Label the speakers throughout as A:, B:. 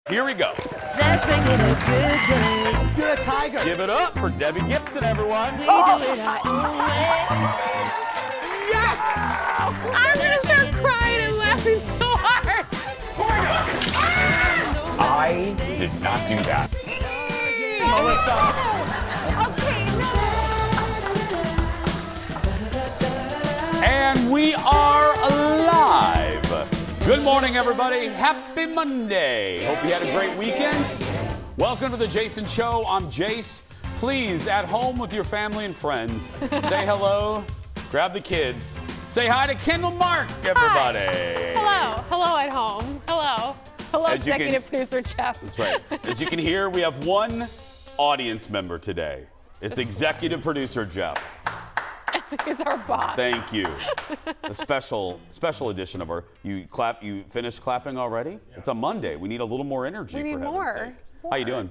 A: Here we go.
B: Let's make it a good day.
C: You're a tiger.
A: Give it up for Debbie Gibson, everyone.
B: We do it our own way.
C: Yes!
D: I'm gonna start crying and laughing so hard.
A: I did not do that. And we are live. Good morning, everybody. Happy Monday. Hope you had a great weekend. Welcome to the Jason Show. I'm Jace. Please, at home with your family and friends, say hello, grab the kids, say hi to Kendall Mark, everybody.
D: Hello at home. Hello,
A: As you
D: executive producer Jeff.
A: That's right. As you can hear, we have one audience member today. It's executive producer Jeff.
D: He's our boss.
A: Thank you. A special edition of our. You finished clapping already? Yeah. It's a Monday. We need a little more energy.
D: We need
A: for
D: more.
A: heaven's sake. How you doing?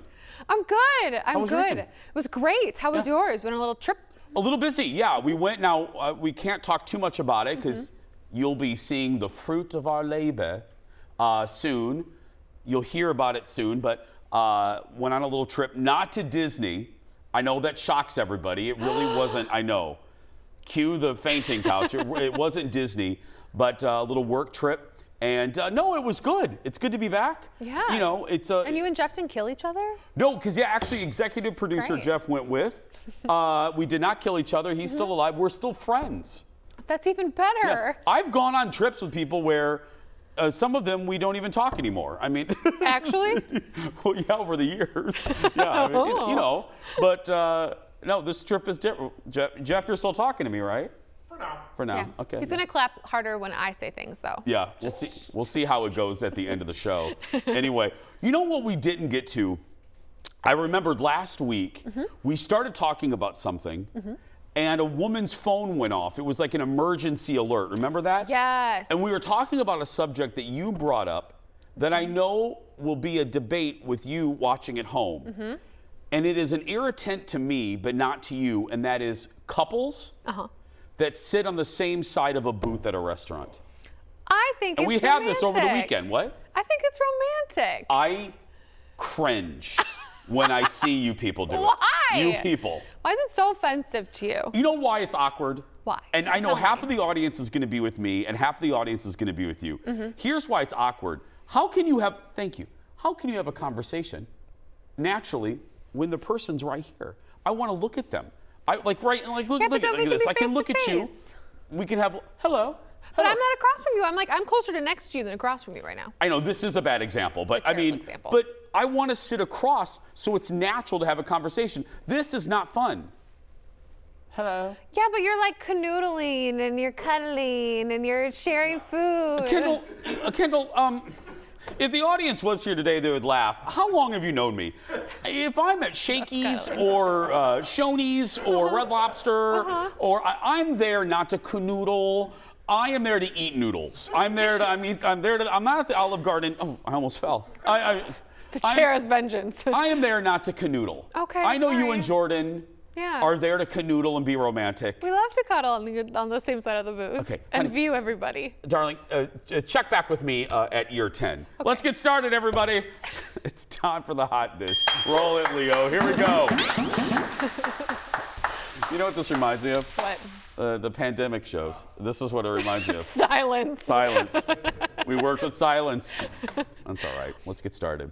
D: I'm good. I'm
A: was your
D: good.
A: weekend?
D: It was great. How was yours? Went on a little trip?
A: A little busy. Yeah, we went. Now we can't talk too much about it because you'll be seeing the fruit of our labor soon. You'll hear about it soon. But went on a little trip, not to Disney. I know that shocks everybody. It really wasn't. I know. Cue the fainting couch. It wasn't Disney, but a little work trip. And no, it was good. It's good to be back.
D: Yeah.
A: You know, it's a.
D: And you and Jeff didn't kill each other?
A: No, because actually, executive producer
D: Great.
A: Jeff went with. We did not kill each other. He's still alive. We're still friends.
D: That's even better.
A: I've gone on trips with people where some of them we don't even talk anymore. I mean,
D: Actually?
A: well, yeah, over the years. Yeah, I mean, you know, but. No, this trip is different. Jeff, you're still talking to me, right? For now.
D: Yeah.
A: Okay.
D: He's gonna clap harder when I say things, though.
A: Yeah, we'll see how it goes at the end of the show. Anyway, you know what we didn't get to? I remembered last week we started talking about something and a woman's phone went off. It was like an emergency alert. Remember that?
D: Yes.
A: And we were talking about a subject that you brought up that I know will be a debate with you watching at home. And it is an irritant to me, but not to you, and that is couples that sit on the same side of a booth at a restaurant.
D: I think
A: And
D: it's
A: we had this over the
D: romantic.
A: weekend. What?
D: I think it's romantic.
A: I cringe when I see you people do
D: Why?
A: it. You people.
D: Why is it so offensive to you?
A: You know why it's awkward?
D: Why?
A: And I know
D: Tell
A: half
D: me.
A: of the audience is going to be with me and half of the audience is going to be with you. Here's why it's awkward. How can you have a conversation naturally when the person's right here? I want to look at them. Look
D: Yeah, but
A: at
D: then we
A: this.
D: can
A: I
D: be
A: can look at you.
D: face-to-face.
A: We can have hello.
D: But
A: hello.
D: I'm not across from you. I'm closer to next to you than across from you right now.
A: I know this is a bad example, but
D: A
A: I
D: terrible
A: mean,
D: example.
A: but I want to sit across so it's natural to have a conversation. This is not fun. Hello.
D: Yeah, but you're like canoodling and you're cuddling and you're sharing food.
A: Kendall, if the audience was here today, they would laugh. How long have you known me? If I'm at Shakey's or Shoney's or Red Lobster, or I'm there not to canoodle. I am there to eat noodles. I'm there to. I'm not at the Olive Garden. Oh, I almost fell.
D: The chair is vengeance.
A: I am there not to canoodle.
D: Okay,
A: I know you
D: sorry.
A: and Jordan
D: Yeah.
A: are there to canoodle and be romantic.
D: We love to cuddle on the same side of the booth.
A: Okay,
D: And
A: honey.
D: view everybody.
A: Darling, check back with me at year 10. Let's get started, everybody. It's time for the hot dish. Roll it, Leo. Here we go. You know what this reminds me of?
D: What?
A: The pandemic shows. This is what it reminds me of.
D: Silence.
A: Silence. We worked with silence. That's all right. Let's get started.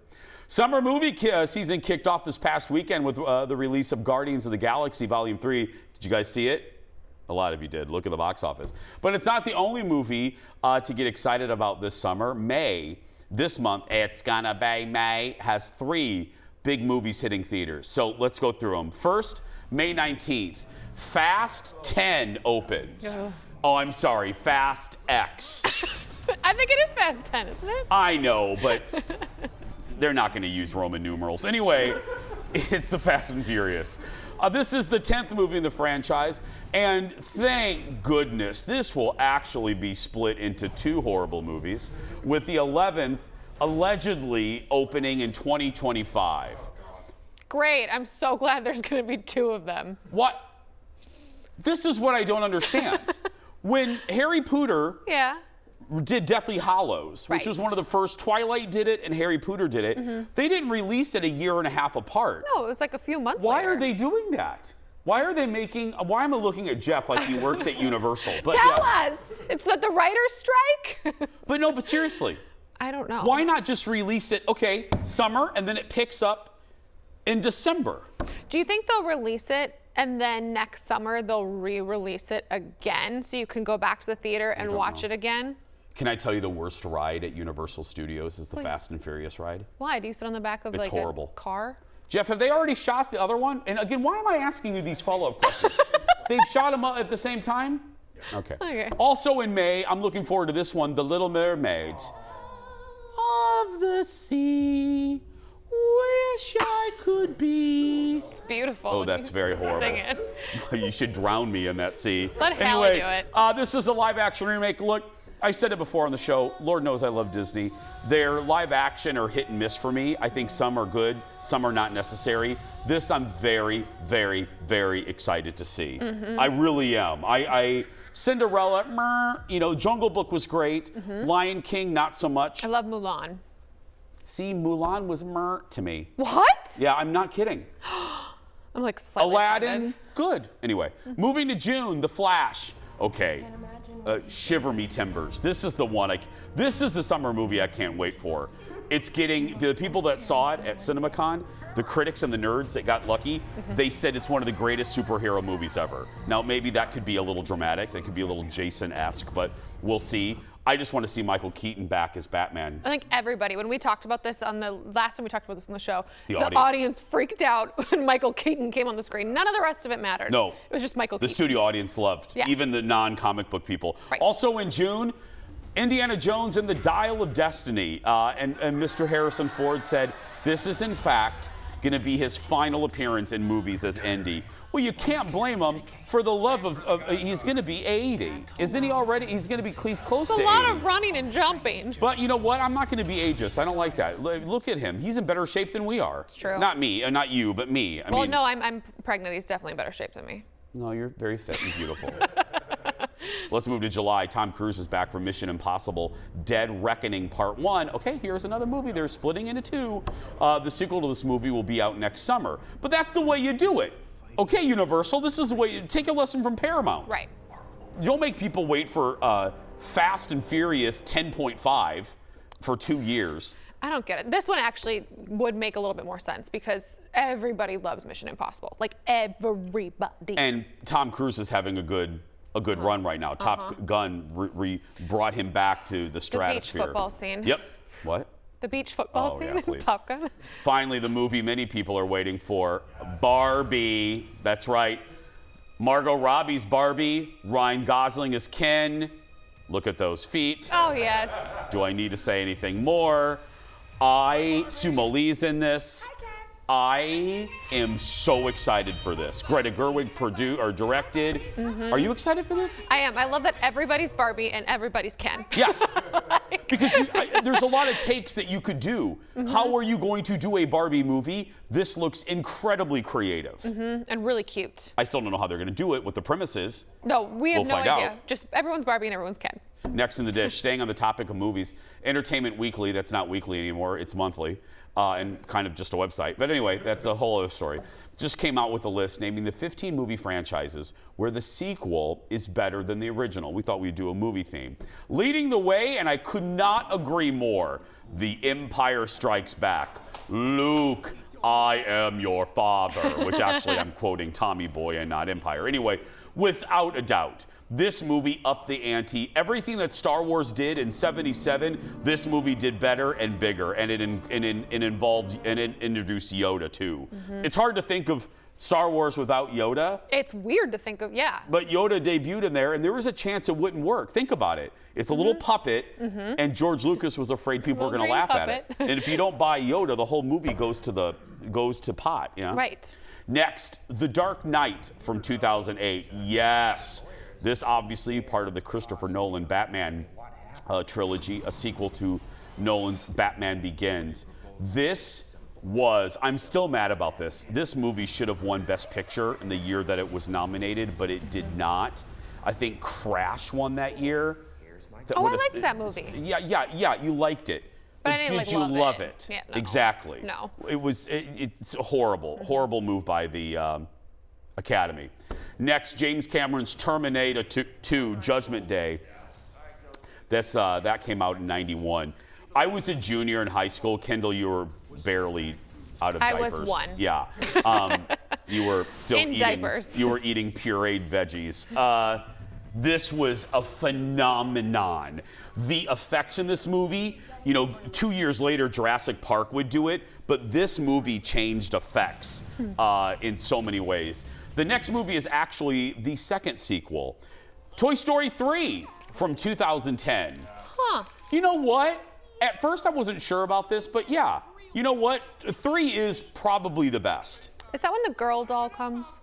A: Summer movie season kicked off this past weekend with the release of Guardians of the Galaxy Volume 3. Did you guys see it? A lot of you did. Look at the box office. But it's not the only movie to get excited about this summer. This month, It's Gonna Be May, has 3 big movies hitting theaters. So let's go through them. First, May 19th, Fast 10 opens.
D: Ugh.
A: Oh, I'm sorry, Fast X.
D: I think it is Fast 10, isn't it?
A: I know, but they're not going to use Roman numerals. Anyway, it's the Fast and Furious. This is the 10th movie in the franchise, and thank goodness this will actually be split into 2 horrible movies, with the 11th allegedly opening in 2025.
D: Great. I'm so glad there's going to be 2 of them.
A: What? This is what I don't understand. When Harry Potter
D: Yeah.
A: did Deathly Hallows, which was
D: Right.
A: one of the first. Twilight did it and Harry Potter did it. They didn't release it a year and a half apart.
D: No, it was like a few months
A: Why
D: later.
A: are they doing that? Why are they making? Why am I looking at Jeff like he works at Universal? But
D: Tell
A: yeah.
D: us! It's the writer's strike?
A: But no, but seriously,
D: I don't know.
A: why not just release it? Okay, summer, and then it picks up in December.
D: Do you think they'll release it and then next summer they'll re-release it again so you can go back to the theater and watch it again?
A: Can I tell you the worst ride at Universal Studios is the Fast and Furious ride?
D: Why? Do you sit on the back of
A: It's
D: like
A: horrible.
D: a car?
A: Jeff, have they already shot the other one? And again, why am I asking you these follow-up questions? They've shot them at the same time? Okay.
D: Okay.
A: Also in May, I'm looking forward to this one, The Little Mermaid. Of the sea, wish I could be.
D: It's beautiful.
A: Oh,
D: when
A: that's
D: you
A: very horrible.
D: Sing it.
A: You should drown me in that sea.
D: Let Halle
A: Anyway,
D: do it.
A: this is a live-action remake. Look, I said it before on the show. Lord knows I love Disney. Their live action are hit and miss for me. I think some are good, some are not necessary. This I'm very, very, very excited to see. I really am. I Cinderella, Jungle Book was great. Lion King, not so much.
D: I love Mulan.
A: See, Mulan was to me.
D: What?
A: Yeah, I'm not kidding.
D: I'm like slightly
A: Aladdin,
D: offended.
A: good. Anyway, moving to June, The Flash. Okay, shiver me timbers. This is the one. This is the summer movie I can't wait for. It's getting the people that saw it at CinemaCon, the critics and the nerds that got lucky. They said it's one of the greatest superhero movies ever. Now maybe that could be a little dramatic. That could be a little Jason-esque, but we'll see. I just want to see Michael Keaton back as Batman.
D: I think everybody, when we talked about this on the last time we talked about this on the show,
A: The
D: the audience freaked out when Michael Keaton came on the screen. None of the rest of it mattered.
A: No.
D: It was just Michael
A: The
D: Keaton.
A: studio audience loved,
D: Yeah.
A: even the non-comic book people.
D: Right.
A: Also in June, Indiana Jones and the Dial of Destiny. And Mr. Harrison Ford said this is in fact going to be his final appearance in movies as Indy. Well, you can't blame him. For the love of he's going to be 80. Isn't he already? He's going to be close to 80.
D: It's a lot of running and jumping.
A: But you know what? I'm not going to be ageist. I don't like that. Look at him. He's in better shape than we are. It's
D: true.
A: Not me, not you, but me. I
D: Well,
A: mean,
D: no, I'm pregnant. He's definitely in better shape than me.
A: no, you're very fit and beautiful. Let's move to July. Tom Cruise is back for Mission Impossible Dead Reckoning Part 1. Okay, here's another movie. They're splitting into two. The sequel to this movie will be out next summer. But that's the way you do it. Okay, Universal, this is the way you take a lesson from Paramount.
D: Right.
A: You don't make people wait for Fast and Furious 10.5 for 2 years.
D: I don't get it. This one actually would make a little bit more sense because everybody loves Mission Impossible. Like everybody.
A: And Tom Cruise is having a good run right now. Top Gun brought him back to the stratosphere.
D: beach football scene.
A: Yep. What?
D: The beach football
A: Oh,
D: scene
A: yeah,
D: in
A: please.
D: Top Gun.
A: Finally, the movie many people are waiting for, Barbie. That's right. Margot Robbie's Barbie. Ryan Gosling is Ken. Look at those feet.
D: Oh, yes.
A: Do I need to say anything more? Sumo Lee's in this. I am so excited for this. Greta Gerwig directed. Are you excited for this?
D: I am. I love that everybody's Barbie and everybody's Ken.
A: Yeah. Because there's a lot of takes that you could do. How are you going to do a Barbie movie? This looks incredibly creative.
D: And really cute.
A: I still don't know how they're going to do it, what the premise is.
D: No, we have
A: We'll
D: no
A: find
D: idea.
A: out.
D: Just everyone's Barbie and everyone's Ken.
A: Next in the dish, staying on the topic of movies, Entertainment Weekly, that's not weekly anymore, it's monthly, and kind of just a website. But anyway, that's a whole other story. Just came out with a list naming the 15 movie franchises where the sequel is better than the original. We thought we'd do a movie theme. Leading the way, and I could not agree more, The Empire Strikes Back. Luke, I am your father, which actually I'm quoting Tommy Boy and not Empire. Anyway, without a doubt, this movie upped the ante. Everything that Star Wars did in '77, this movie did better and bigger, and it involved and it introduced Yoda too. It's hard to think of Star Wars without Yoda,
D: It's weird to think of, yeah.
A: but Yoda debuted in there, and there was a chance it wouldn't work. Think about it. It's a little puppet, and George Lucas was afraid people were
D: Little
A: going to
D: green
A: laugh at it.
D: puppet.
A: And if you don't buy Yoda, the whole movie goes to pot. Yeah.
D: Right.
A: Next, The Dark Knight from 2008. Yes. This obviously part of the Christopher Nolan Batman trilogy, a sequel to Nolan's Batman Begins. I'm still mad about this. This movie should have won Best Picture in the year that it was nominated, but it did not. I think Crash won that year.
D: Oh,
A: would
D: I
A: have-
D: liked that movie.
A: Yeah, you liked it.
D: But I didn't,
A: did
D: like,
A: you
D: love
A: love
D: it.
A: it?
D: Yeah, no.
A: Exactly.
D: No.
A: It's a horrible move by the Academy. Next, James Cameron's Terminator 2 Judgment Day. That came out in '91. I was a junior in high school. Kendall, you were barely out of
D: I
A: diapers.
D: was one.
A: Yeah. You were still
D: In
A: eating
D: diapers.
A: You were eating pureed veggies. This was a phenomenon. The effects in this movie, 2 years later, Jurassic Park would do it, but this movie changed effects in so many ways. The next movie is actually the second sequel, Toy Story 3 from 2010.
D: Huh.
A: You know what? At first I wasn't sure about this, but yeah, you know what? 3 is probably the best.
D: Is that when the girl doll comes?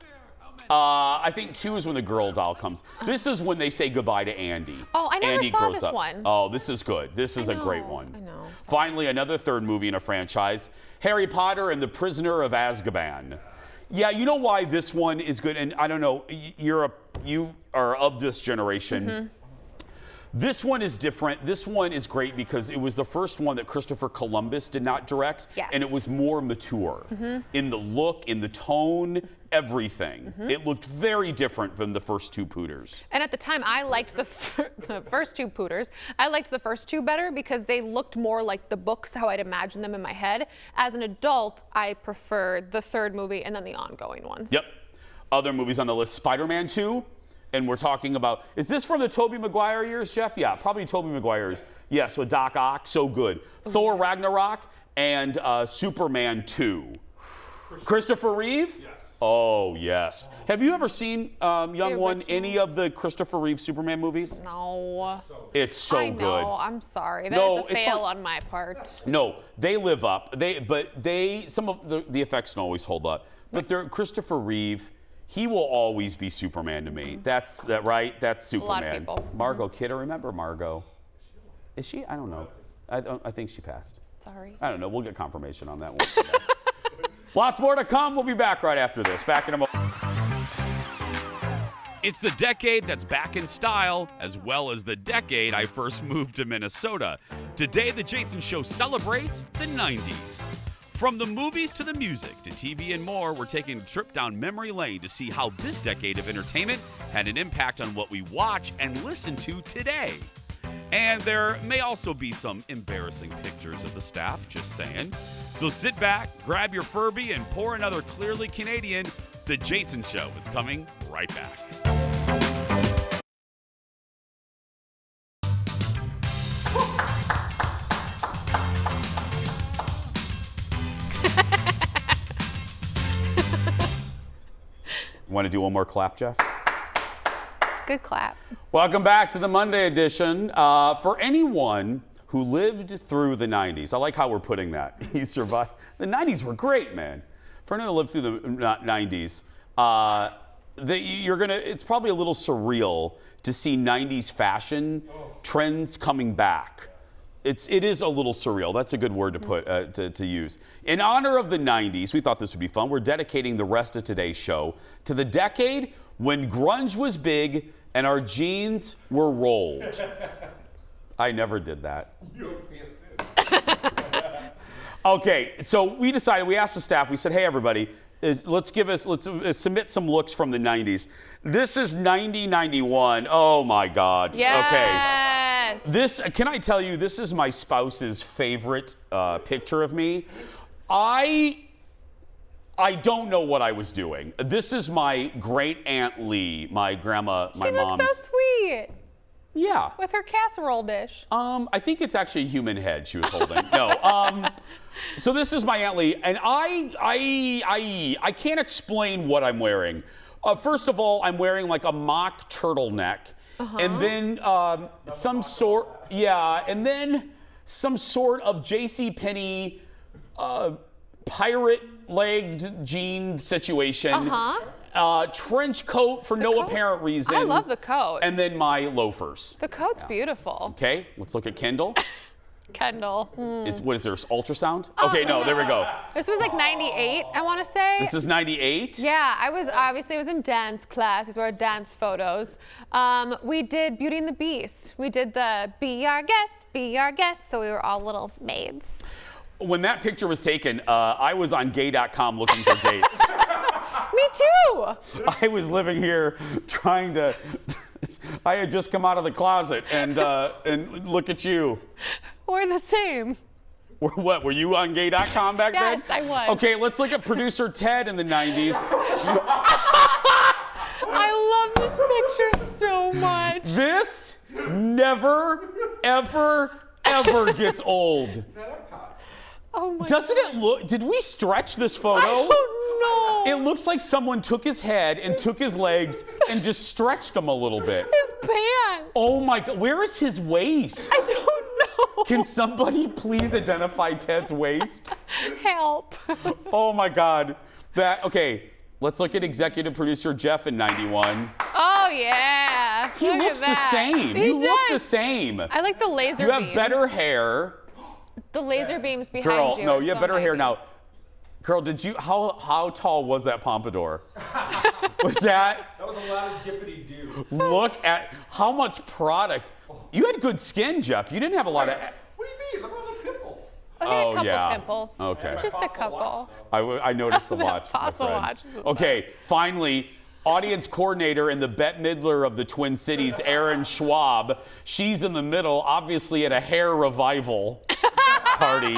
A: I think 2 is when the girl doll comes. This is when they say goodbye to Andy.
D: Oh, I never
A: Andy
D: saw
A: grows
D: this
A: up.
D: one.
A: Oh, this is good. This is a great
D: know,
A: one.
D: I know.
A: Finally, another third movie in a franchise, Harry Potter and the Prisoner of Azkaban. Yeah, you know why this one is good, and I don't know, you are of this generation.
D: Mm-hmm.
A: This one is different. This one is great because it was the first one that Christopher Columbus did not direct,
D: Yes.
A: and it was more mature in the look, in the tone, everything. It looked very different than the first 2 Pooters.
D: And at the time, I liked the first 2 Pooters. I liked the first 2 better because they looked more like the books, how I'd imagine them in my head. As an adult, I preferred the third movie and then the ongoing ones.
A: Yep. Other movies on the list, Spider-Man 2. And we're talking about, is this from the Tobey Maguire years, Jeff? Yeah, probably Tobey Maguire's. Yes, with Doc Ock, so good. Thor Ragnarok and Superman 2. Christopher Reeve? Yes. Oh, yes. Have you ever seen, young one,
D: original.
A: any of the Christopher Reeve Superman movies?
D: No.
A: It's so
D: I know.
A: good.
D: I'm sorry. That
A: No,
D: is a
A: it's
D: fail
A: fine.
D: on my part.
A: No, they live up. Some of the effects don't always hold up. But they're Christopher Reeve. He will always be Superman to me. That's right. That's Superman.
D: lot of people.
A: Margot Kidder, remember Margot? Is she? I don't know. I think she passed.
D: Sorry.
A: I don't know. We'll get confirmation on that one. Lots more to come. We'll be back right after this. Back in a moment. It's the decade that's back in style, as well as the decade I first moved to Minnesota. Today, The Jason Show celebrates the 90s. From the movies to the music to TV and more, we're taking a trip down memory lane to see how this decade of entertainment had an impact on what we watch and listen to today. And there may also be some embarrassing pictures of the staff, just saying. So sit back, grab your Furby, and pour another Clearly Canadian. The Jason Show is coming right back. Want to do one more clap, Jeff?
D: Good clap.
A: Welcome back to the Monday edition. For anyone who lived through the 90s, I like how we're putting that. You survived. The 90s were great, man. For anyone who lived through the 90s, it's probably a little surreal to see 90s fashion trends coming back. It is a little surreal. That's a good word to put to use. In honor of the 90s, we thought this would be fun. We're dedicating the rest of today's show to the decade when grunge was big and our jeans were rolled. I never did that. Okay, so we asked the staff, we said, hey everybody, let's submit some looks from the 90s. This is 90-91. Oh my God.
D: Yes.
A: Okay. Can I tell you, this is my spouse's favorite picture of me. I don't know what I was doing. This is my great Aunt Lee, my grandma, my mom's.
D: She looks so sweet
A: Yeah.
D: with her casserole dish.
A: I think it's actually a human head she was holding. No. So this is my Aunt Lee, and I can't explain what I'm wearing. First of all, I'm wearing like a mock turtleneck. And then some sort of JCPenney pirate-legged jean situation. Trench coat for no apparent reason.
D: I love the coat.
A: And then my loafers.
D: The coat's beautiful.
A: Okay, let's look at Kendall.
D: Kendall.
A: It's what is there? Ultrasound? Okay, no, there we go.
D: This was like 98, I want to say.
A: This is 98?
D: Yeah, I was in dance class. These were our dance photos. We did Beauty and the Beast. We did the be our guest. So we were all little maids.
A: When that picture was taken, I was on gay.com looking for dates.
D: Me too.
A: I was living here trying to. I had just come out of the closet and look at you.
D: We're the same.
A: What, were you on gay.com back then?
D: Yes, I was.
A: Okay, let's look at producer Ted in the 90s.
D: I love this picture so much.
A: This never, ever gets old.
D: Oh my
A: Doesn't it look, did we stretch this photo?
D: I don't know.
A: It looks like someone took his head and took his legs and just stretched them a little bit.
D: His pants.
A: Oh my God, where is his waist?
D: I don't know.
A: Can somebody please identify Ted's waist?
D: Help.
A: Oh my God. Okay, let's look at executive producer Jeff in 91.
D: Oh yeah.
A: He
D: Look at
A: looks the
D: that.
A: same.
D: He
A: You look the
D: does.
A: same.
D: I like the laser
A: You have
D: beams.
A: better hair.
D: The laser beams behind
A: Girl,
D: you.
A: no,
D: are
A: you have
D: so
A: better hair now.
D: 90s.
A: Girl, how tall was that pompadour? Was that?
C: That was a lot of dippity doo.
A: Look at how much product. You had good skin, Jeff. You didn't have a lot of.
C: What do you mean? Look at all the pimples.
D: I had
A: Oh,
D: a couple
A: yeah.
D: pimples.
A: Okay.
D: Just a couple.
A: I noticed the
D: That
A: watch. my
D: fossil
A: friend.
D: watch is the
A: Okay, finally, audience coordinator and the Bette Midler of the Twin Cities, Erin Schwab. She's in the middle, obviously at a hair revival party.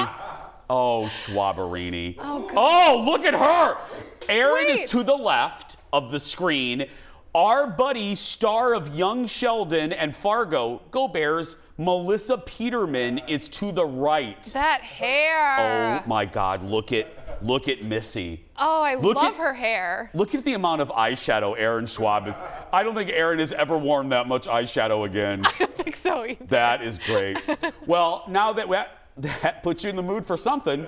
A: Oh, Schwaberini.
D: Oh, God.
A: Oh, look at her. Erin is
D: Wait.
A: to the left of the screen. Our buddy, star of Young Sheldon and Fargo, go Bears, Melissa Peterman is to the right.
D: That hair.
A: Oh my God, look at Missy.
D: Oh, I
A: Look
D: love
A: at-
D: her hair.
A: Look at the amount of eyeshadow Erin Schwab is. I don't think Erin has ever worn that much eyeshadow again.
D: I don't think so either.
A: That is great. Well, now that puts you in the mood for something.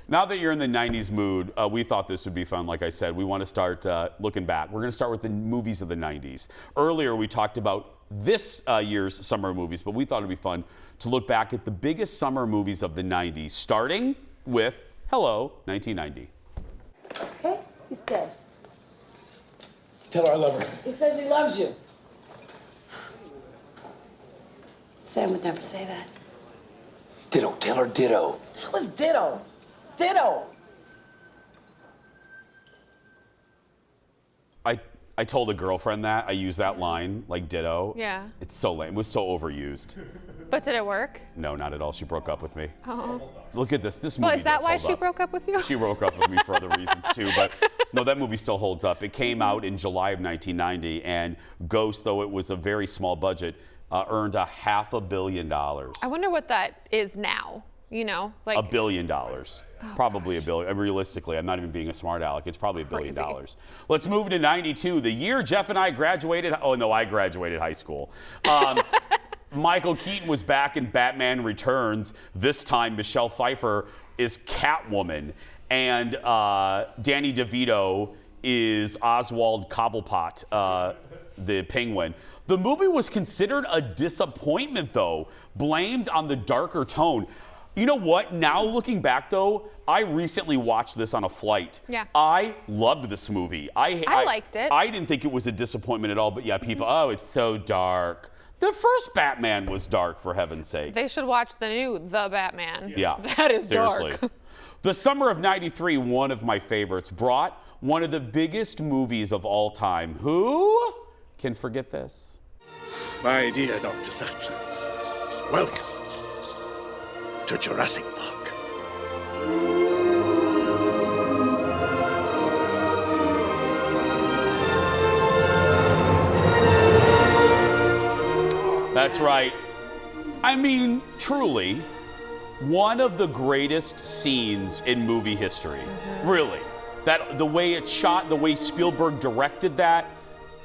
A: Now that you're in the 90s mood, we thought this would be fun. Like I said, we want to start looking back. We're going to start with the movies of the 90s. Earlier, we talked about this year's summer movies, but we thought it'd be fun to look back at the biggest summer movies of the 90s, starting with Hello, 1990.
E: Okay? He's dead.
C: Tell her I love her.
E: He says he loves you. Sam would never say that.
C: Ditto. Tell her ditto.
E: That was ditto. Ditto.
A: I told a girlfriend that. I used that line, like ditto.
D: Yeah.
A: It's so lame. It was so overused.
D: But did it work?
A: No, not at all. She broke up with me.
D: Oh.
A: Look at this. This movie
D: Well, is that
A: does
D: why
A: hold
D: she
A: up.
D: broke up with you?
A: She broke up with me for other reasons too, but no, that movie still holds up. It came out in July of 1990, and Ghost, though it was a very small budget, earned $500 million.
D: I wonder what that is now. You know, like
A: $1 billion. Probably $1 billion. Realistically, I'm not even being a smart aleck. It's probably $1 billion.
D: Crazy.
A: Let's move to 92, the year Jeff and I graduated. Oh, no, I graduated high school. Michael Keaton was back in Batman Returns. This time, Michelle Pfeiffer is Catwoman, and Danny DeVito is Oswald Cobblepot, the Penguin. The movie was considered a disappointment, though, blamed on the darker tone. You know what? Now looking back, though, I recently watched this on a flight.
D: Yeah.
A: I loved this movie. I
D: liked it.
A: I didn't think it was a disappointment at all, but yeah, people, oh, it's so dark. The first Batman was dark, for heaven's sake.
D: they should watch the new The Batman.
A: Yeah.
D: That is
A: seriously.
D: dark.
A: The summer of 93, one of my favorites, brought one of the biggest movies of all time. Who can forget this?
F: My dear Dr. Sattler, welcome to Jurassic Park.
A: That's right. I mean, truly, one of the greatest scenes in movie history. Really. That the way it's shot, the way Spielberg directed that,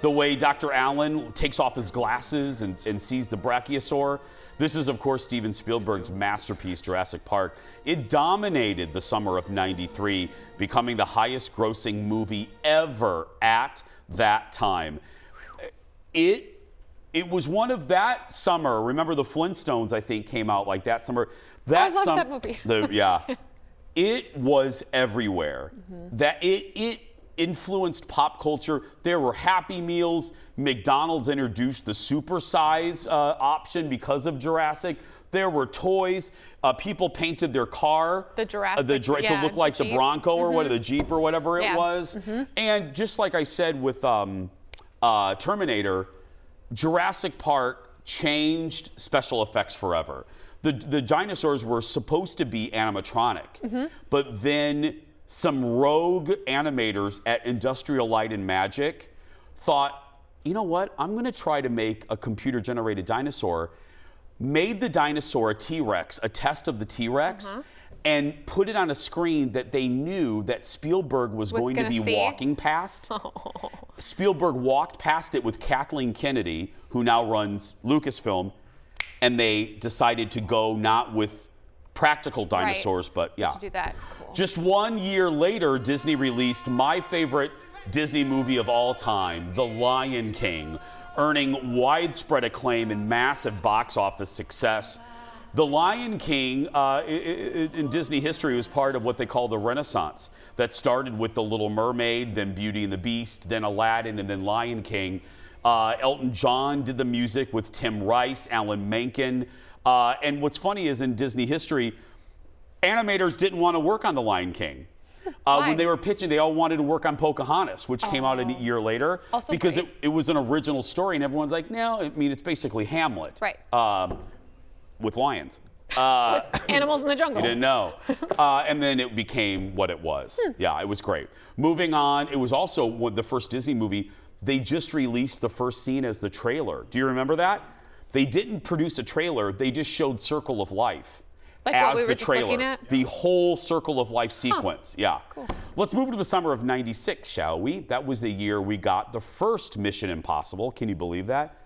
A: the way Dr. Allen takes off his glasses and sees the brachiosaur. This is, of course, Steven Spielberg's masterpiece, Jurassic Park. It dominated the summer of 93, becoming the highest grossing movie ever at that time. It it was one of that summer. Remember the Flintstones, I think, came out like that summer. That
D: loved that movie.
A: Yeah. It was everywhere. That it influenced pop culture. There were Happy Meals. McDonald's introduced the supersize option because of Jurassic. There were toys. People painted their car
D: The Jurassic,
A: to look like the
D: Jeep.
A: Bronco or what, the Jeep or whatever it
D: Yeah.
A: was. And just like I said with Terminator, Jurassic Park changed special effects forever. The dinosaurs were supposed to be animatronic, but then some rogue animators at Industrial Light and Magic thought, you know what, I'm going to try to make a computer-generated dinosaur, made the dinosaur a T-Rex, a test of the T-Rex, and put it on a screen that they knew that Spielberg was going to
D: gonna
A: be
D: see.
A: walking past. Spielberg walked past it with Kathleen Kennedy, who now runs Lucasfilm, and they decided to go not with practical dinosaurs, but yeah.
D: To do that. Cool.
A: Just 1 year later, Disney released my favorite Disney movie of all time, The Lion King, earning widespread acclaim and massive box office success. The Lion King in Disney history was part of what they call the Renaissance that started with The Little Mermaid, then Beauty and the Beast, then Aladdin, and then Lion King. Elton John did the music with Tim Rice, Alan Menken. And what's funny is in Disney history, animators didn't want to work on The Lion King. When they were pitching, they all wanted to work on Pocahontas, which came out a year later.
D: Also
A: because
D: great.
A: it was an original story, and everyone's like, no, I mean, it's basically Hamlet.
D: Right.
A: With lions.
D: Animals in the jungle.
A: You didn't know. And then it became what it was. Yeah, it was great. Moving on, it was also the first Disney movie. They just released the first scene as the trailer. Do you remember that? They didn't produce a trailer. They just showed Circle of Life
D: Like
A: as
D: what we were
A: the
D: just
A: trailer.
D: looking at?
A: The whole Circle of Life sequence. Yeah.
D: Cool.
A: Let's move to the summer of '96, shall we? That was the year we got the first Mission Impossible. Can you believe that?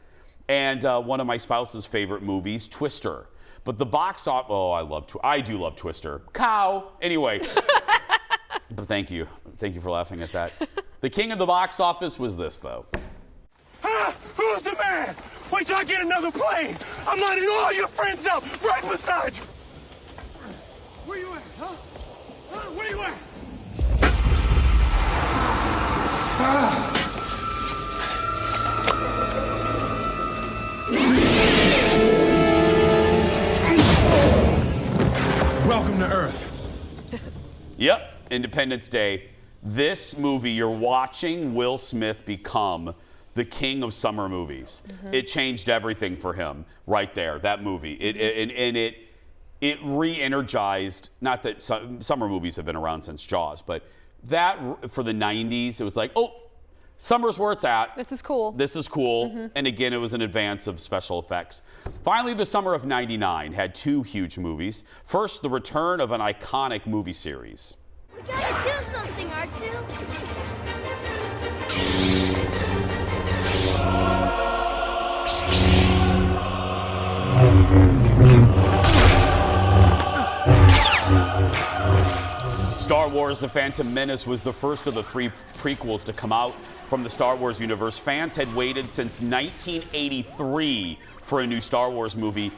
A: And one of my spouse's favorite movies, Twister. But the box office, I do love Twister. Cow. Anyway. But thank you. Thank you for laughing at that. The king of the box office was this, though.
F: Ah, who's the man? Wait till I get another plane. I'm lining all your friends up right beside you. Where you at, huh? Where you at? Welcome to Earth.
A: Yep, Independence Day. This movie, you're watching Will Smith become the king of summer movies. It changed everything for him right there, that movie. It re-energized, not that summer movies have been around since Jaws, but that for the 90s, it was like, oh, summer's where it's at.
D: This is cool.
A: This is cool. And again, it was an advance of special effects. Finally, the summer of '99 had two huge movies. First, the return of an iconic movie series.
G: We gotta do something, R2.
A: Star Wars The Phantom Menace was the first of the three prequels to come out from the Star Wars universe. Fans had waited since 1983 for a new Star Wars movie.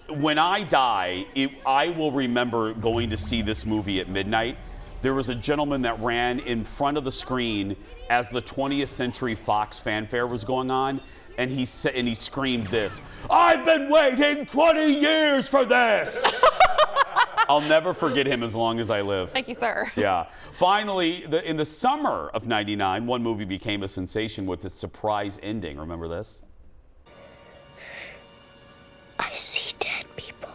A: When I die, I will remember going to see this movie at midnight. There was a gentleman that ran in front of the screen as the 20th Century Fox fanfare was going on, and he screamed this, "I've been waiting 20 years for this!" I'll never forget him as long as I live.
D: Thank you, sir.
A: Yeah. Finally, in the summer of '99, one movie became a sensation with its surprise ending. Remember this?
G: I see dead people.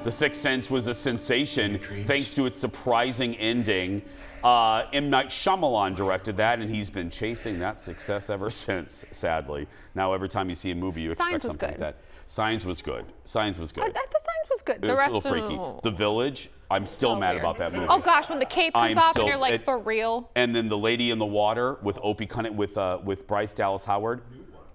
A: The Sixth Sense was a sensation thanks to its surprising ending. M. Night Shyamalan directed that, and he's been chasing that success ever since, sadly. Now every time you see a movie, you expect
D: Signs was
A: something like
D: good.
A: that. Signs was good. Signs was good.
D: The Signs was good.
A: It
D: The
A: was
D: rest
A: a little freaky.
D: of
A: The Village, I'm still
D: so
A: mad
D: weird.
A: about that movie.
D: Oh gosh, when the cape comes
A: I'm
D: off
A: still-
D: and you're like,
A: it-
D: for real?
A: And then The Lady in the Water with Opie Cunningham with Bryce Dallas Howard.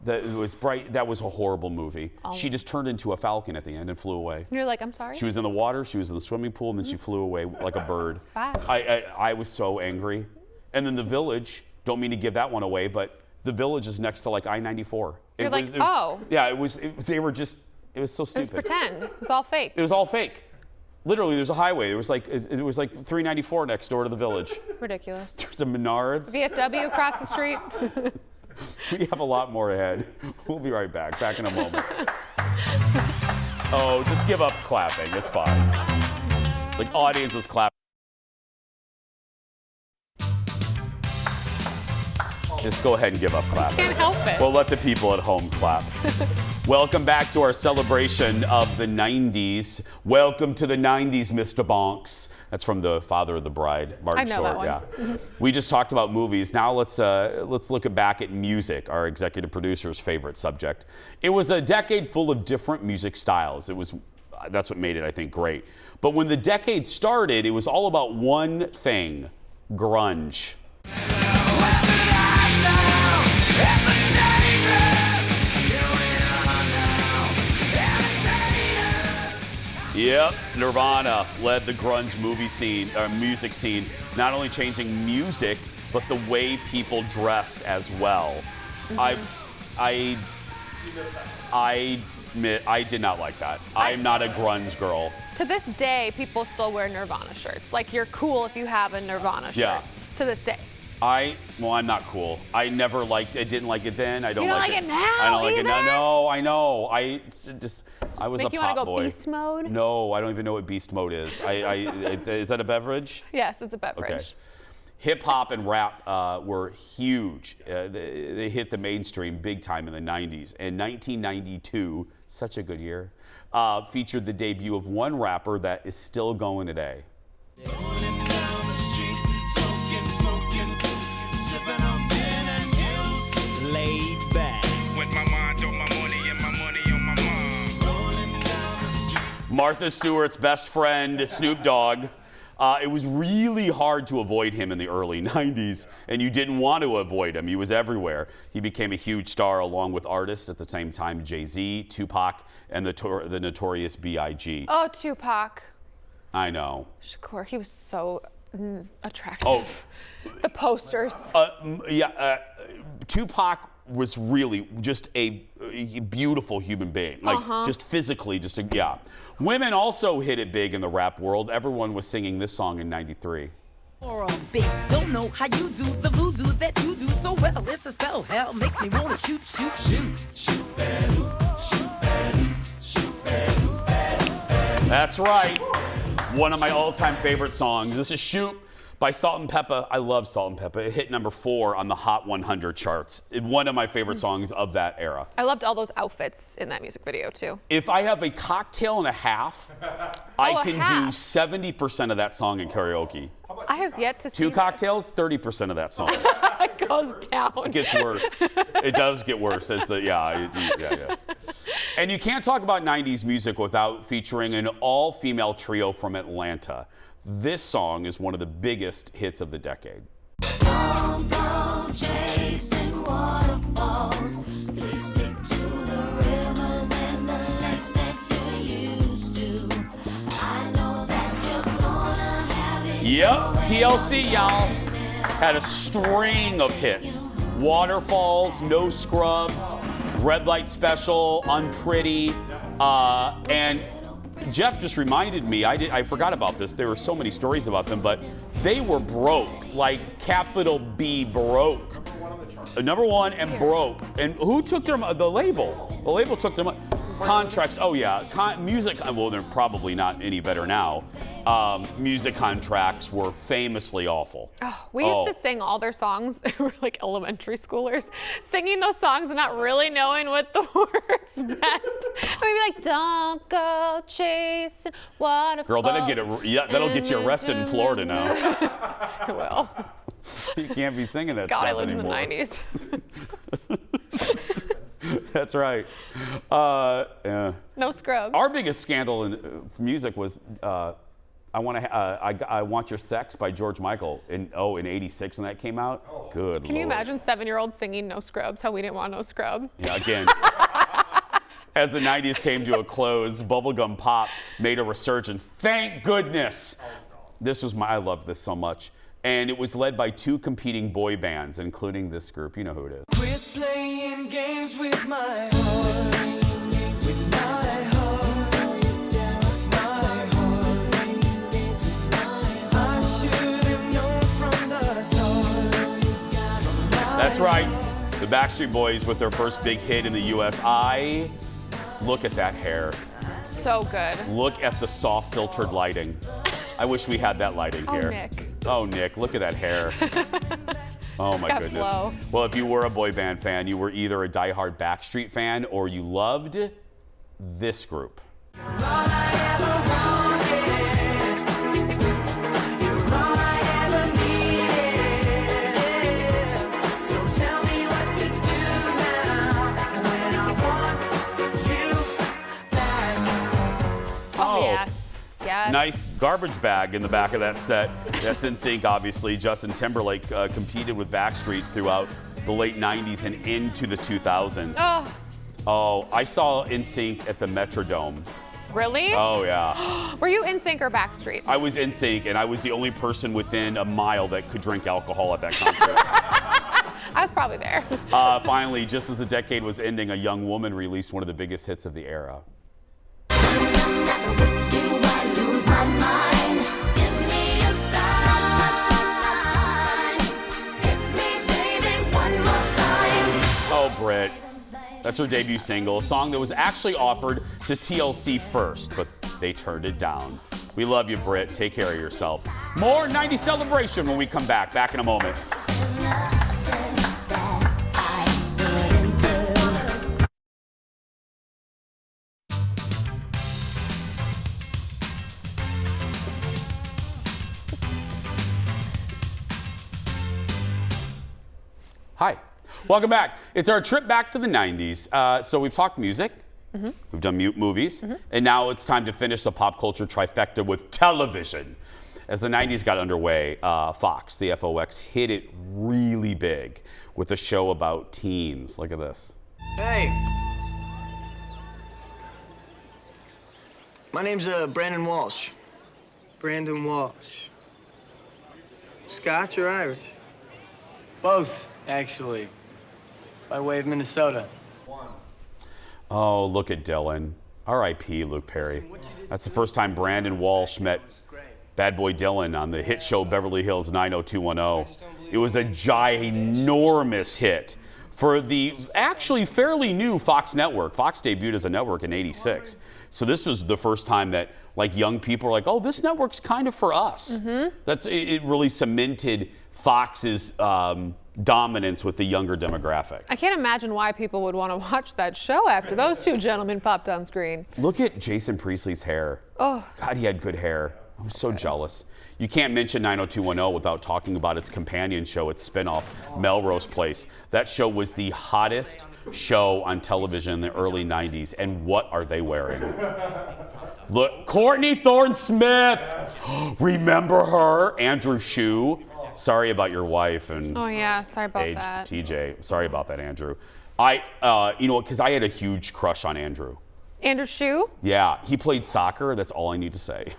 A: That was a horrible movie. She just turned into a falcon at the end and flew away.
D: And you're like, I'm sorry?
A: She was in the water, she was in the swimming pool, and then she flew away like a bird.
D: Bye.
A: I was so angry. And then The Village, don't mean to give that one away, but The Village is next to like I-94.
D: You're like, oh.
A: Yeah, it was so stupid.
D: It was pretend. It was all fake.
A: It was all fake. Literally, there's a highway. It was like 394 next door to the Village.
D: Ridiculous.
A: There's a Menards.
D: VFW across the street.
A: We have a lot more ahead. We'll be right back. Back in a moment. Oh, just give up clapping. It's fine. Like, audience is clapping. Just go ahead and give up clapping.
D: Can't help it.
A: We'll let the people at home clap. Welcome back to our celebration of the 90s. Welcome to the 90s, Mr. Bonks. That's from The Father of the Bride, Martin
D: I know
A: Short.
D: that one.
A: Yeah. We just talked about movies. Now let's look back at music, our executive producer's favorite subject. It was a decade full of different music styles. That's what made it, I think, great. But when the decade started, it was all about one thing: grunge. Yep, Nirvana led the grunge music scene, not only changing music, but the way people dressed as well. I admit, I did not like that. I'm not a grunge girl.
D: To this day, people still wear Nirvana shirts. Like, you're cool if you have a Nirvana shirt.
A: Yeah.
D: To this day.
A: I'm not cool. I didn't like it then. I don't
D: You don't
A: like
D: it
A: it
D: now
A: I don't like it now.
D: either?
A: No, I know. I was
D: make
A: a
D: you
A: pop
D: wanna go
A: boy.
D: beast mode?
A: No, I don't even know what beast mode is. Is that a beverage?
D: Yes, it's a beverage.
A: Okay. Hip hop and rap were huge. They hit the mainstream big time in the 90s. And 1992, such a good year, featured the debut of one rapper that is still going today.
B: Laid back.
F: With my mind on my money and my money on my mind.
A: Martha Stewart's best friend, Snoop Dogg. It was really hard to avoid him in the early 90s, and you didn't want to avoid him. He was everywhere. He became a huge star along with artists at the same time: Jay-Z, Tupac, and the Notorious B.I.G.
D: Oh, Tupac.
A: I know.
D: Shakur, he was so attractive.
A: Oh.
D: The posters.
A: Tupac was really just a beautiful human being, like just physically, yeah. Women also hit it big in the rap world. Everyone was singing this song in '93.
B: Or a beat. Don't know how you do the voodoo that you do so well. It's a spell. Hell makes me wanna shoot, shoot, shoot. Shoot, bad-oo, shoot, bad-oo, shoot, bad-oo, bad-oo.
A: That's right. One of my all-time favorite songs. This is Shoot by Salt and Peppa. I love Salt and Peppa. It hit number 4 on the Hot 100 charts. One of my favorite songs of that era.
D: I loved all those outfits in that music video, too.
A: If I have a cocktail and a half, I
D: a
A: can
D: half.
A: do 70% of that song in karaoke.
D: I have yet to see
A: 2 cocktails, 30% of that song.
D: It goes down.
A: It gets worse. It does get worse as yeah. And you can't talk about 90s music without featuring an all-female trio from Atlanta. This song is one of the biggest hits of the decade.
G: Don't go chasing waterfalls. Please stick to the rivers and the lakes that you're used to. I know that you're gonna have it.
A: Yep, TLC, y'all, had a string of hits. Waterfalls, No Scrubs, Red Light Special, Unpretty, and Jeff just reminded me, I forgot about this. There were so many stories about them, but they were broke, like capital B broke. Number 1 and broke. And who took the label? The label took their contracts. Oh yeah, music. Well, they're probably not any better now. Music contracts were famously awful.
D: Oh, we used to sing all their songs. We were like elementary schoolers, singing those songs and not really knowing what the words meant. We'd be like, "Don't go chasing waterfalls."
A: Girl, that'll get you arrested in Florida now.
D: It will.
A: You can't be singing that
D: God,
A: stuff
D: I lived
A: anymore.
D: in the 90s.
A: That's right. Yeah.
D: No Scrubs.
A: Our biggest scandal in music was I Want Your Sex by George Michael in '86 when that came out. Good
D: Can you
A: Lord.
D: imagine 7-year-olds singing No Scrubs? How we didn't want no scrub.
A: Yeah, again. As the 90s came to a close, bubblegum pop made a resurgence. Thank goodness. I love this so much. and it was led by two competing boy bands, including this group. You know who it is.
H: Quit playing games with my heart. With my heart. I should have known from the start.
A: That's right. The Backstreet Boys with their first big hit in the U.S. Look at that hair.
D: So good.
A: Look at the soft filtered lighting. I wish we had that lighting
D: Oh,
A: here.
D: Nick.
A: Oh, Nick, look at that hair. Oh my
D: got
A: goodness.
D: flow.
A: Well, if you were a boy band fan, you were either a diehard Backstreet fan or you loved this group.
D: Oh, yes. Yes.
A: Nice garbage bag in the back of that set. That's NSYNC, obviously. Justin Timberlake competed with Backstreet throughout the late 90s and into the 2000s.
D: Oh,
A: Oh, I saw NSYNC at the Metrodome.
D: really?
A: Oh, yeah.
D: Were you NSYNC or Backstreet?
A: I was NSYNC, and I was the only person within a mile that could drink alcohol at that concert.
D: I was probably there.
A: Finally, just as the decade was ending, a young woman released one of the biggest hits of the era.
G: With you, I lose my mind. Give me a sign. Hit me, baby, one more time.
A: Oh, Brit. That's her debut single, a song that was actually offered to TLC first, but they turned it down. We love you, Brit. Take care of yourself. More 90s celebration when we come back. Back in a moment.
G: Nothing that I wouldn't do.
A: Hi. Welcome back. It's our trip back to the 90s. So we've talked music, we've done movies, and now it's time to finish the pop culture trifecta with television. As the 90s got underway, Fox, the FOX, hit it really big with a show about teens. Look at this.
I: Hey. My name's Brandon Walsh.
J: Brandon Walsh. Scotch or Irish?
I: Both, actually. By way of Minnesota.
A: Oh, look at Dylan. R.I.P. Luke Perry. That's the first time Brandon Walsh met Bad Boy Dylan on the hit show Beverly Hills 90210. It was a ginormous hit for the actually fairly new Fox network. Fox debuted as a network in '86. So this was the first time that like young people were like, oh, this network's kind of for us. It really cemented Fox's dominance with the younger demographic.
D: I can't imagine why people would want to watch that show after those two gentlemen popped on screen.
A: Look at Jason Priestley's hair.
D: Oh,
A: God, he had good hair. I'm so jealous. You can't mention 90210 without talking about its companion show, its spinoff, Melrose Place. That show was the hottest show on television in the early 90s. And what are they wearing? Look, Courtney Thorne Smith. Remember her? Andrew Shue. Sorry about your wife and
D: oh yeah, sorry about
A: age,
D: that.
A: TJ. Sorry about that, Andrew. Because I had a huge crush on Andrew.
D: Andrew Shue?
A: Yeah, he played soccer. That's all I need to say.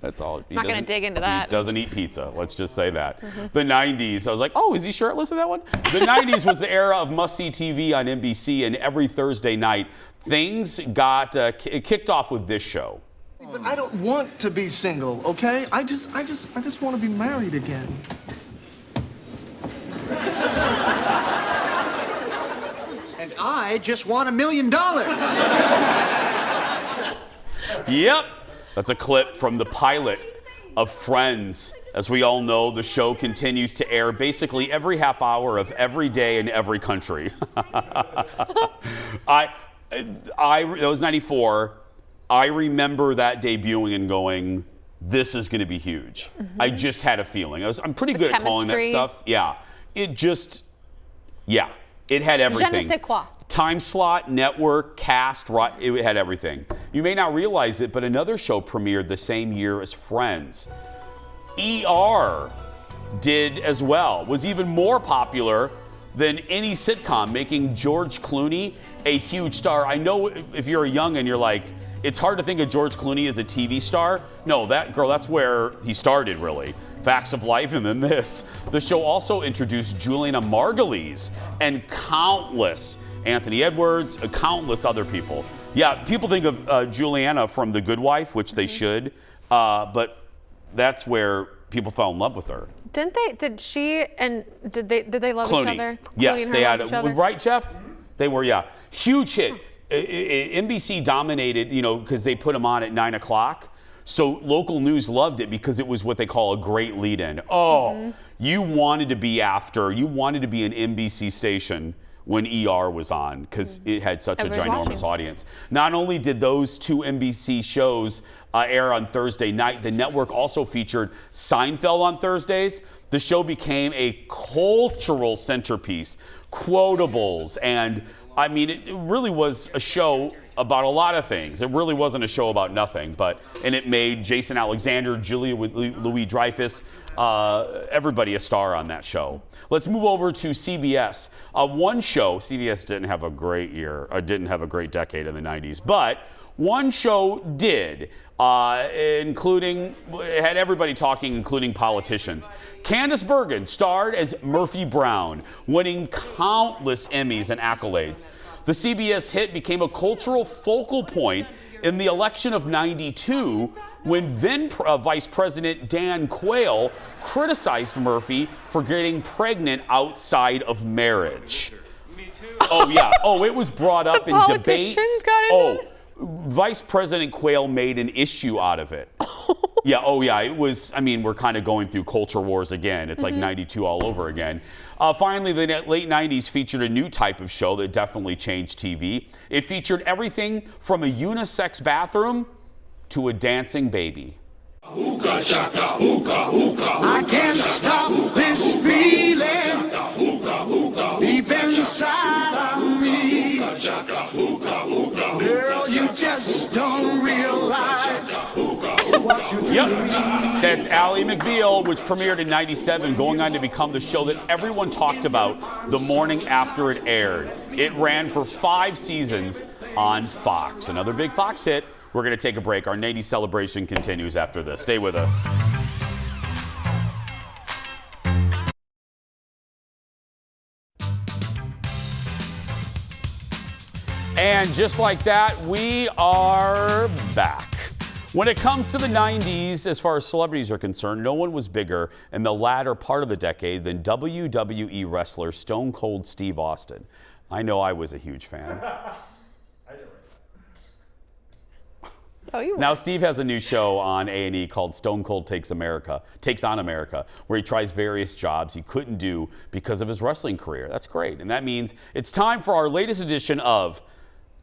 A: That's all.
D: Not gonna dig into that.
A: He doesn't eat pizza. Let's just say that. The 90s, I was like, oh, is he shirtless in that one? The 90s was the era of must-see TV on NBC, and every Thursday night, things got kicked off with this show.
J: But I don't want to be single, okay? I just want to be married again.
K: And I just want $1 million.
A: Yep, that's a clip from the pilot of Friends. As we all know, the show continues to air basically every half hour of every day in every country. That was 94. I remember that debuting and going, this is going to be huge. I just had a feeling. I'm pretty good at calling that
D: chemistry.
A: stuff. Yeah. It had everything.
D: Je ne sais quoi.
A: Time slot, network, cast, it had everything. You may not realize it, but another show premiered the same year as Friends. ER did as well, was even more popular than any sitcom, making George Clooney a huge star. I know if you're young and you're like, it's hard to think of George Clooney as a TV star. No, that's where he started, really. Facts of Life, and then this. The show also introduced Juliana Margulies and countless Anthony Edwards, countless other people. Yeah, people think of Juliana from The Good Wife, which they should, but that's where people fell in love with her.
D: Did they love
A: Clooney.
D: each other?
A: Yes,
D: Clooney and
A: they
D: her
A: had
D: loved each other?
A: right, Jeff? They were, yeah. Huge hit. NBC dominated, because they put them on at 9 o'clock. So local news loved it because it was what they call a great lead-in. Oh, you wanted to be an NBC station when ER was on because it had such a ginormous audience. Not only did those two NBC shows air on Thursday night, the network also featured Seinfeld on Thursdays. The show became a cultural centerpiece, quotables, and I mean, it really was a show about a lot of things. It really wasn't a show about nothing, and it made Jason Alexander, Julia Louis-Dreyfus, everybody a star on that show. Let's move over to CBS. One show, CBS didn't have a great year, didn't have a great decade in the 90s, but one show did, including, had everybody talking, including politicians. Candice Bergen starred as Murphy Brown, winning countless Emmys and accolades. The CBS hit became a cultural focal point in the election of '92 when then Vice President Dan Quayle criticized Murphy for getting pregnant outside of marriage. Oh, yeah. Oh, it was brought up in debates. Vice President Quayle made an issue out of it. Yeah, oh yeah, it was, I mean, we're kind of going through culture wars again. It's like 92 all over again. Finally, the late 90s featured a new type of show that definitely changed TV. It featured everything from a unisex bathroom to a dancing baby.
F: Hookah shaka, hookah, hookah. I can't stop this feeling deep inside of me. Hookah shaka, hookah, hookah. Girl, you just don't realize what you do.
A: Yep, that's Ally McBeal, which premiered in '97, going on to become the show that everyone talked about the morning after it aired. It ran for 5 seasons on Fox. Another big Fox hit. We're going to take a break. Our 90s celebration continues after this. Stay with us. And just like that, we are back. When it comes to the 90s, as far as celebrities are concerned, no one was bigger in the latter part of the decade than WWE wrestler Stone Cold Steve Austin. I know I was a huge fan.
D: Oh, you were.
A: Now Steve has a new show on A&E called Stone Cold Takes on America, where he tries various jobs he couldn't do because of his wrestling career. That's great. And that means it's time for our latest edition of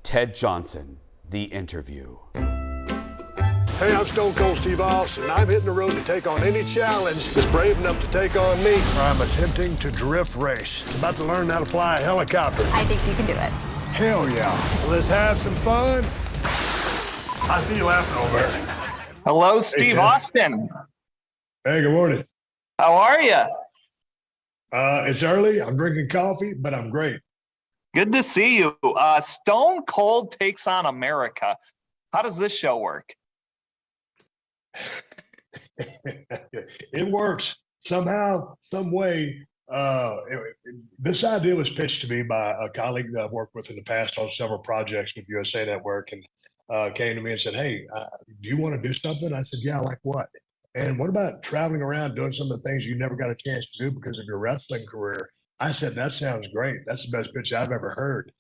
A: Ted Johnson, The Interview.
L: Hey, I'm Stone Cold Steve Austin, and I'm hitting the road to take on any challenge that's brave enough to take on me. I'm attempting to drift race. I'm about to learn how to fly a helicopter.
M: I think you can do it.
L: Hell yeah. Let's have some fun. I see you laughing over there.
N: Hello, Steve
L: Ted.
N: Austin.
L: Hey, good morning.
N: How are you?
L: It's early. I'm drinking coffee, but I'm great.
N: Good to see you. Stone Cold Takes on America. How does this show work?
L: It works somehow, some way. This idea was pitched to me by a colleague that I've worked with in the past on several projects with USA Network, and came to me and said, "Hey, do you want to do something?" I said, "Yeah, like what?" And what about traveling around doing some of the things you never got a chance to do because of your wrestling career? I said, "That sounds great. That's the best pitch I've ever heard."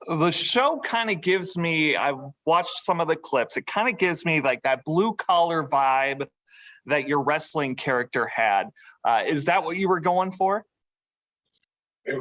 N: The show kind of gives me, I've watched some of the clips, it kind of gives me like that blue collar vibe that your wrestling character had. Is that what you were going for?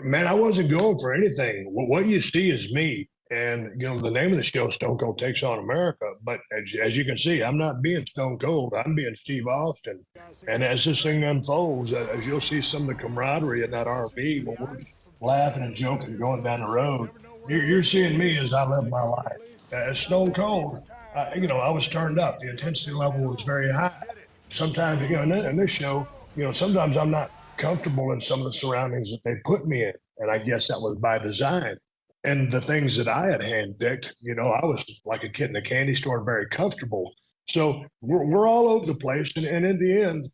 L: Man, I wasn't going for anything. What you see is me. And, the name of the show, Stone Cold Takes on America. But as you can see, I'm not being Stone Cold. I'm being Steve Austin. And as this thing unfolds, as you'll see some of the camaraderie in that RV, when we're laughing and joking going down the road, you're seeing me as I live my life. As Stone Cold, I was turned up. The intensity level was very high. Sometimes, in this show, sometimes I'm not comfortable in some of the surroundings that they put me in. And I guess that was by design. and the things that I had handpicked, I was like a kid in a candy store and very comfortable. So we're all over the place. And in the end,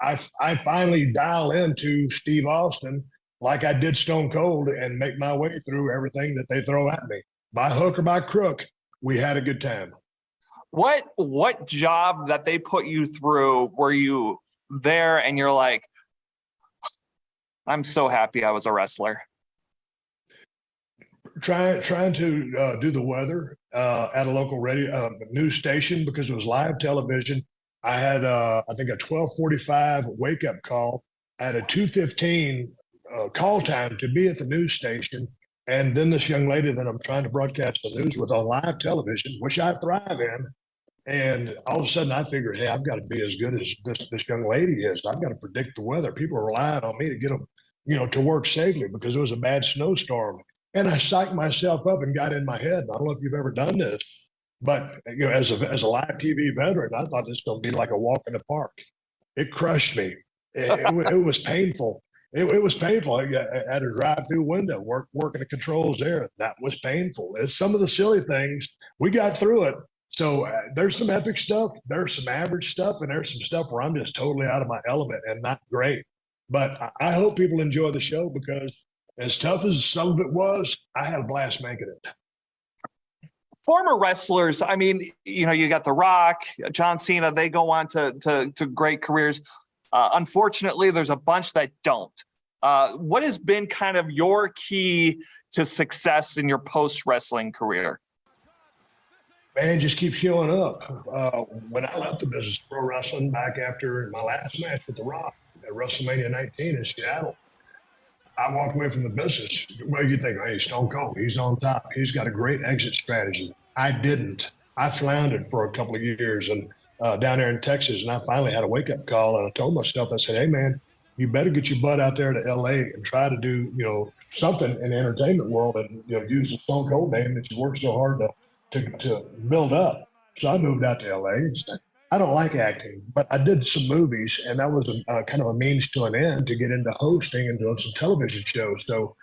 L: I finally dial into Steve Austin like I did Stone Cold and make my way through everything that they throw at me. By hook or by crook, we had a good time.
N: What job that they put you through were you there and you're like, I'm so happy I was a wrestler?
L: Trying to do the weather at a local radio news station because it was live television. I had I think a 12:45 wake up call. I had a 2:15 call time to be at the news station, and then this young lady that I'm trying to broadcast the news with on live television, which I thrive in. And all of a sudden, I figured, hey, I've got to be as good as this young lady is. I've got to predict the weather. People are relying on me to get them, to work safely because it was a bad snowstorm. And I psyched myself up and got in my head. I don't know if you've ever done this, but as a live TV veteran, I thought this was going to be like a walk in the park. It crushed me. It was painful. It was painful. I had a drive-through window, working the controls there. That was painful. It's some of the silly things. We got through it. So there's some epic stuff. There's some average stuff, and there's some stuff where I'm just totally out of my element and not great. But I hope people enjoy the show because as tough as some of it was, I had a blast making it.
N: Former wrestlers, I mean, you got The Rock, John Cena, they go on to great careers. Unfortunately, there's a bunch that don't. What has been kind of your key to success in your post-wrestling career?
L: Man, just keep showing up. When I left the business of pro wrestling back after my last match with The Rock at WrestleMania 19 in Seattle, I walked away from the business. Well, you think, hey, Stone Cold, he's on top. He's got a great exit strategy. I didn't. I floundered for a couple of years and down there in Texas, and I finally had a wake-up call, and I told myself, I said, hey, man, you better get your butt out there to L.A. and try to do, something in the entertainment world and, use the Stone Cold name that you worked so hard to build up. So I moved out to L.A. I don't like acting, but I did some movies, and that was a kind of a means to an end to get into hosting and doing some television shows. So,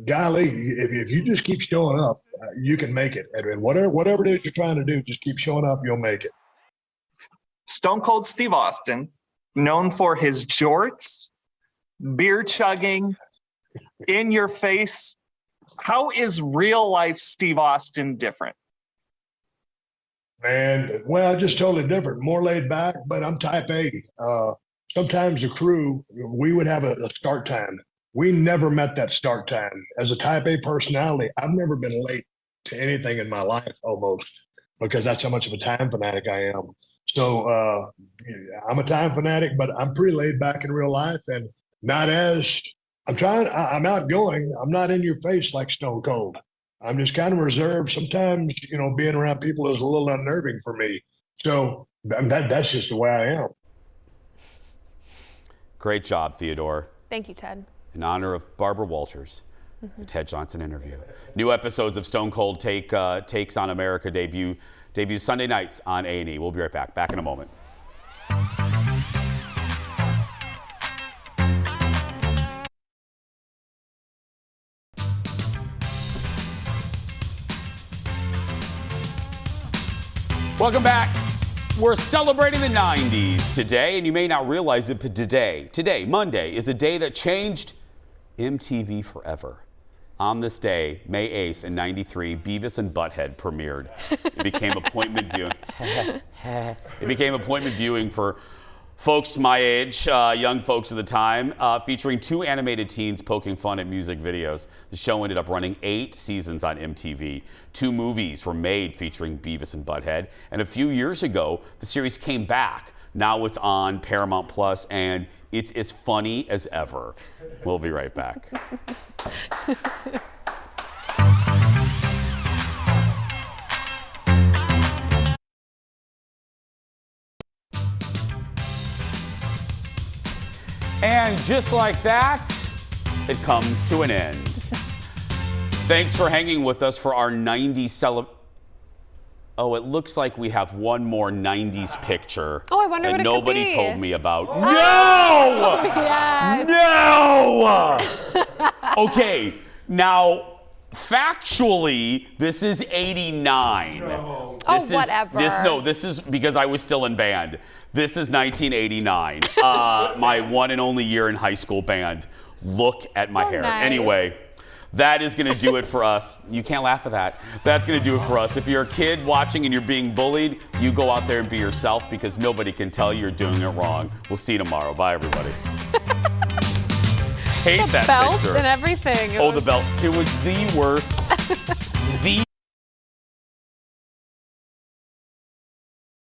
L: golly, if you just keep showing up, you can make it. And whatever it is you're trying to do, just keep showing up, you'll make it.
N: Stone Cold Steve Austin, known for his jorts, beer chugging, in your face. How is real life Steve Austin different?
L: Man, well, just totally different, more laid back, but I'm type A. Sometimes the crew, we would have a start time. We never met that start time. As a type A personality, I've never been late to anything in my life almost because that's how much of a time fanatic I am. So I'm a time fanatic, but I'm pretty laid back in real life and not as, I'm outgoing. I'm not in your face like Stone Cold. I'm just kind of reserved. Sometimes, being around people is a little unnerving for me. So that's just the way I am.
A: Great job, Theodore.
D: Thank you, Ted.
A: In honor of Barbara Walters, the Ted Johnson interview. New episodes of Stone Cold Takes on America debuts Sunday nights on A&E. We'll be right back. Back in a moment. Welcome back. We're celebrating the 90s today, and you may not realize it, but today, Monday, is a day that changed MTV forever. On this day, May 8th in 93, Beavis and Butthead premiered. It became appointment viewing. It became appointment viewing for folks my age, young folks at the time, featuring two animated teens poking fun at music videos. The show ended up running 8 seasons on MTV. 2 movies were made featuring Beavis and Butthead. And a few years ago, the series came back. Now it's on Paramount Plus, and it's as funny as ever. We'll be right back. And just like that, it comes to an end. Thanks for hanging with us for our 90s Oh, it looks like we have one more 90s picture.
D: Oh, I wonder what it could
A: nobody
D: be.
A: told me about.
D: Oh.
A: No!
D: Yes.
A: No! Okay, now Factually, this is 89. No.
D: Whatever.
A: This is because I was still in band. This is 1989. My one and only year in high school band. Look at my hair.
D: Nice.
A: Anyway, that is going to do it for us. You can't laugh at that. That's going to do it for us. If you're a kid watching and you're being bullied, you go out there and be yourself because nobody can tell you're doing it wrong. We'll see you tomorrow. Bye, everybody. Hate
D: The
A: that
D: belt
A: picture.
D: and everything.
A: The belt. It was the worst.